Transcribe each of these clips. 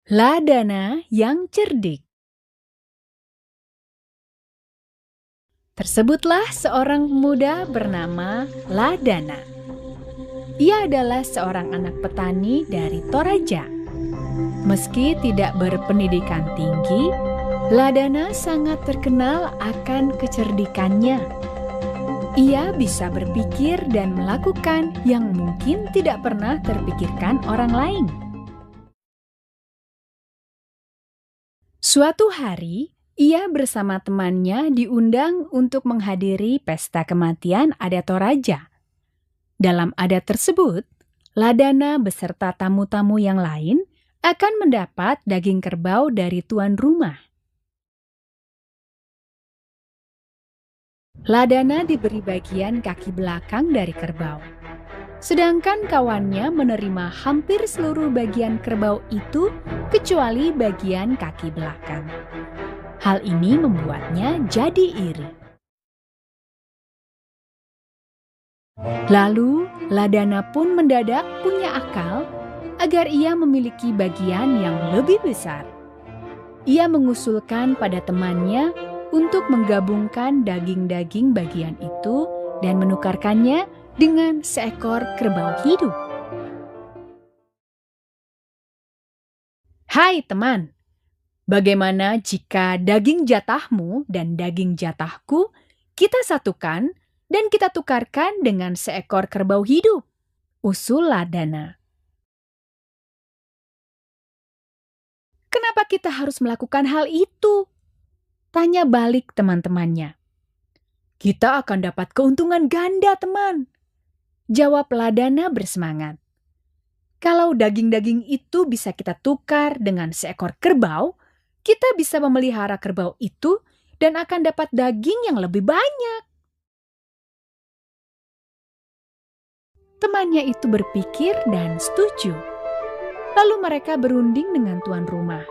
Ladana yang cerdik. Tersebutlah seorang pemuda bernama Ladana. Ia adalah seorang anak petani dari Toraja. Meski tidak berpendidikan tinggi, Ladana sangat terkenal akan kecerdikannya. Ia bisa berpikir dan melakukan yang mungkin tidak pernah terpikirkan orang lain. Suatu hari, ia bersama temannya diundang untuk menghadiri pesta kematian adat Toraja. Dalam adat tersebut, Ladana beserta tamu-tamu yang lain akan mendapat daging kerbau dari tuan rumah. Ladana diberi bagian kaki belakang dari kerbau. Sedangkan kawannya menerima hampir seluruh bagian kerbau itu kecuali bagian kaki belakang. Hal ini membuatnya jadi iri. Lalu, Ladana pun mendadak punya akal agar ia memiliki bagian yang lebih besar. Ia mengusulkan pada temannya untuk menggabungkan daging-daging bagian itu dan menukarkannya dengan seekor kerbau hidup. Hai teman, bagaimana jika daging jatahmu dan daging jatahku kita satukan dan kita tukarkan dengan seekor kerbau hidup? Usul Ladana. Kenapa kita harus melakukan hal itu? Tanya balik teman-temannya. Kita akan dapat keuntungan ganda, teman. Jawab Ladana bersemangat. Kalau daging-daging itu bisa kita tukar dengan seekor kerbau, kita bisa memelihara kerbau itu dan akan dapat daging yang lebih banyak. Temannya itu berpikir dan setuju. Lalu mereka berunding dengan tuan rumah.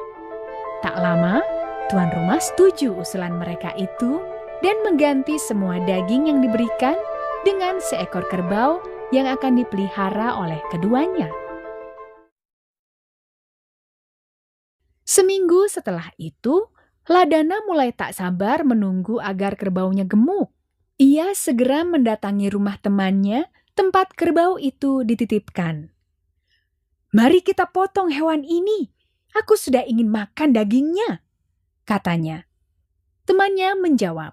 Tak lama, tuan rumah setuju usulan mereka itu dan mengganti semua daging yang diberikan dengan seekor kerbau yang akan dipelihara oleh keduanya. Seminggu setelah itu, Ladana mulai tak sabar menunggu agar kerbaunya gemuk. Ia segera mendatangi rumah temannya, tempat kerbau itu dititipkan. Mari kita potong hewan ini. Aku sudah ingin makan dagingnya, katanya. Temannya menjawab,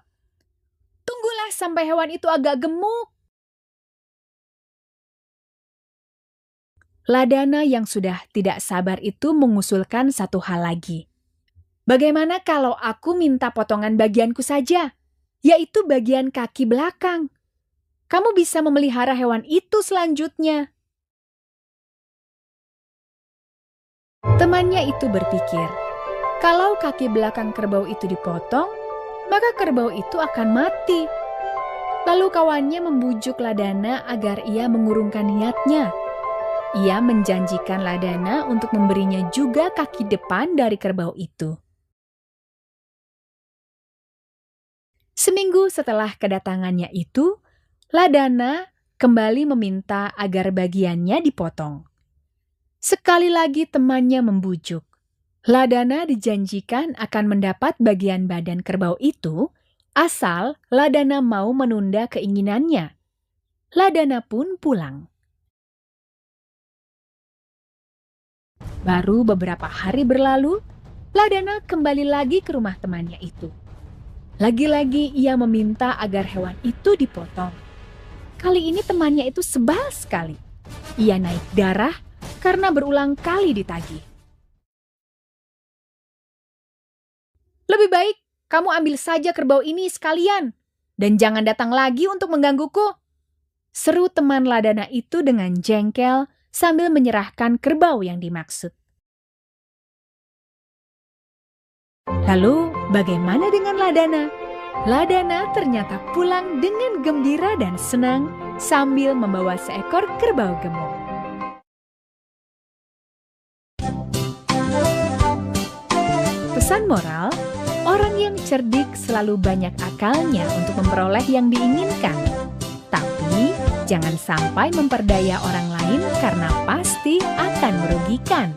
tunggulah sampai hewan itu agak gemuk. Ladana yang sudah tidak sabar itu mengusulkan satu hal lagi. Bagaimana kalau aku minta potongan bagianku saja, yaitu bagian kaki belakang? Kamu bisa memelihara hewan itu selanjutnya. Temannya itu berpikir, kalau kaki belakang kerbau itu dipotong, maka kerbau itu akan mati. Lalu kawannya membujuk Ladana agar ia mengurungkan niatnya. Ia menjanjikan Ladana untuk memberinya juga kaki depan dari kerbau itu. Seminggu setelah kedatangannya itu, Ladana kembali meminta agar bagiannya dipotong. Sekali lagi temannya membujuk. Ladana dijanjikan akan mendapat bagian badan kerbau itu, asal Ladana mau menunda keinginannya. Ladana pun pulang. Baru beberapa hari berlalu, Ladana kembali lagi ke rumah temannya itu. Lagi-lagi ia meminta agar hewan itu dipotong. Kali ini temannya itu sebal sekali. Ia naik darah karena berulang kali ditagih. Lebih baik kamu ambil saja kerbau ini sekalian, dan jangan datang lagi untuk menggangguku, seru teman Ladana itu dengan jengkel sambil menyerahkan kerbau yang dimaksud. Lalu, bagaimana dengan Ladana? Ladana ternyata pulang dengan gembira dan senang sambil membawa seekor kerbau gemuk. Pesan moral, orang yang cerdik selalu banyak akalnya untuk memperoleh yang diinginkan. Tapi, jangan sampai memperdaya orang lain karena pasti akan merugikan.